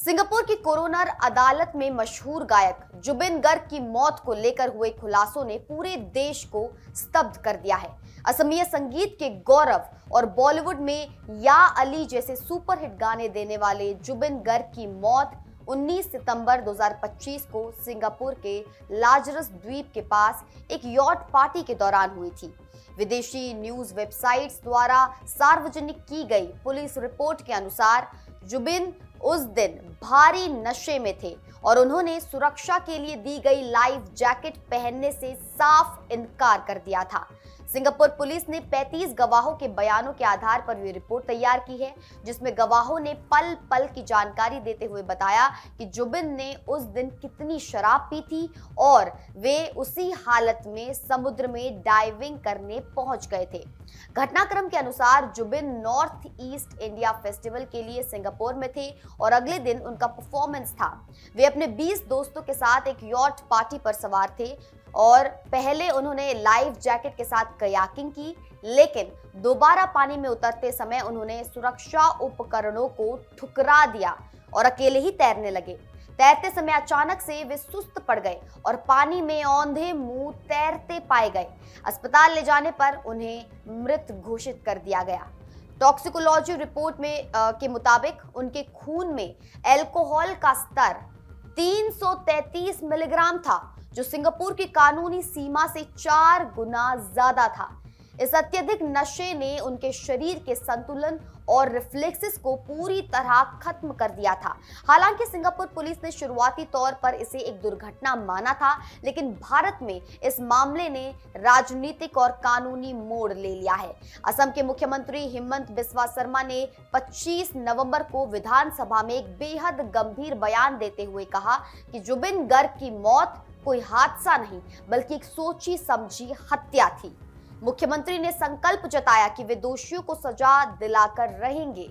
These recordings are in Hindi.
सिंगापुर की कोरोनर अदालत में मशहूर गायक जुबिन गर्ग की मौत को लेकर हुए खुलासों ने पूरे देश को स्तब्ध कर दिया है। असमिया संगीत के गौरव और बॉलीवुड में या अली जैसे सुपरहिट गाने देने वाले जुबिन गर्ग की मौत 19 सितंबर 2025 को सिंगापुर के लाजरस द्वीप के पास एक यॉट पार्टी के दौरान हुई थी। विदेशी न्यूज वेबसाइट्स द्वारा सार्वजनिक की गई पुलिस रिपोर्ट के अनुसार जुबिन उस दिन भारी नशे में थे और उन्होंने सुरक्षा के लिए दी गई लाइफ जैकेट पहनने से साफ इनकार कर दिया था। सिंगापुर पुलिस ने 35 गवाहों के बयानों के आधार पर ये रिपोर्ट तैयार की है, जिसमें गवाहों ने पल पल की जानकारी देते हुए बताया कि जुबिन ने उस दिन कितनी शराब पी थी और वे उसी हालत में समुद्र में डाइविंग करने पहुंच गए थे। घटनाक्रम के अनुसार Zubeen north east India festival के लिए सिंगापुर में थे और अगले दिन उनका परफॉर्मेंस था। वे अपने 20 दोस्तों के साथ एक यॉट पार्टी पर सवार थे और पहले उन्होंने लाइफ जैकेट के साथ कयाकिंग की, लेकिन दोबारा पानी में उतरते समय उन्होंने सुरक्षा उपकरणों को ठुकरा दिया और अकेले ही तैरने लगे। तैरते समय अचानक से वे सुस्त पड़ गए और पानी में औंधे मुंह तैरते पाए गए। अस्पताल ले जाने पर उन्हें मृत घोषित कर दिया गया। टॉक्सिकोलॉजी रिपोर्ट में के मुताबिक उनके खून में अल्कोहल का स्तर 333 मिलीग्राम था, जो सिंगापुर की कानूनी सीमा से 4 गुना ज्यादा था। इस अत्यधिक नशे ने उनके शरीर के संतुलन और रिफ्लेक्सेस को पूरी तरह खत्म कर दिया था। हालांकि सिंगापुर पुलिस ने शुरुआती तौर पर इसे एक दुर्घटना माना था, लेकिन भारत में इस मामले ने राजनीतिक और कानूनी मोड़ ले लिया है। असम के मुख्यमंत्री हिमंत बिस्वा शर्मा ने 25 नवंबर को विधानसभा में एक बेहद गंभीर बयान देते हुए कहा कि जुबिन गर्ग की मौत कोई हादसा नहीं, बल्कि एक सोची समझी हत्या थी। मुख्यमंत्री ने संकल्प जताया कि वे दोषियों को सजा दिलाकर रहेंगे।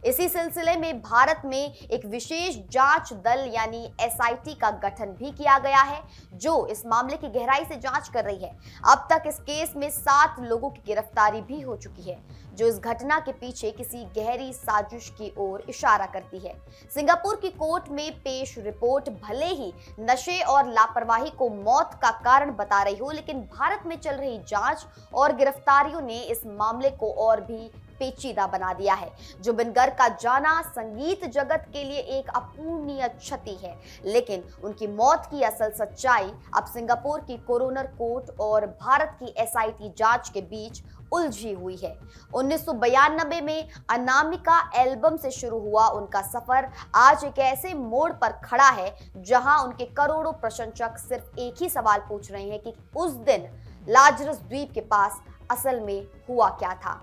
इसी सिलसिले में भारत में एक विशेष जांच दल यानी एसआईटी का गठन भी किया गया है, जो इस मामले की गहराई से जांच कर रही है। अब तक इस केस में 7 लोगों की गिरफ्तारी भी हो चुकी है, जो इस घटना के पीछे किसी गहरी साजिश की ओर इशारा करती है। सिंगापुर की कोर्ट में पेश रिपोर्ट भले ही नशे और लापरवाही को मौत का कारण बता रही हो, लेकिन भारत में चल रही जांच और गिरफ्तारियों ने इस मामले को और भी पेचीदा बना दिया है। जुबिन गर्ग का जाना संगीत जगत के लिए एक अपूर्णीय क्षति है, लेकिन उनकी मौत की असल सच्चाई अब सिंगापुर की कोरोनर कोर्ट और भारत की एसआईटी जांच के बीच उलझी हुई है। 1992 में अनामिका एल्बम से शुरू हुआ उनका सफर आज एक ऐसे मोड़ पर खड़ा है, जहां उनके करोड़ों प्रशंसक सिर्फ एक ही सवाल पूछ रहे हैं कि उस दिन लाजरस द्वीप के पास असल में हुआ क्या था।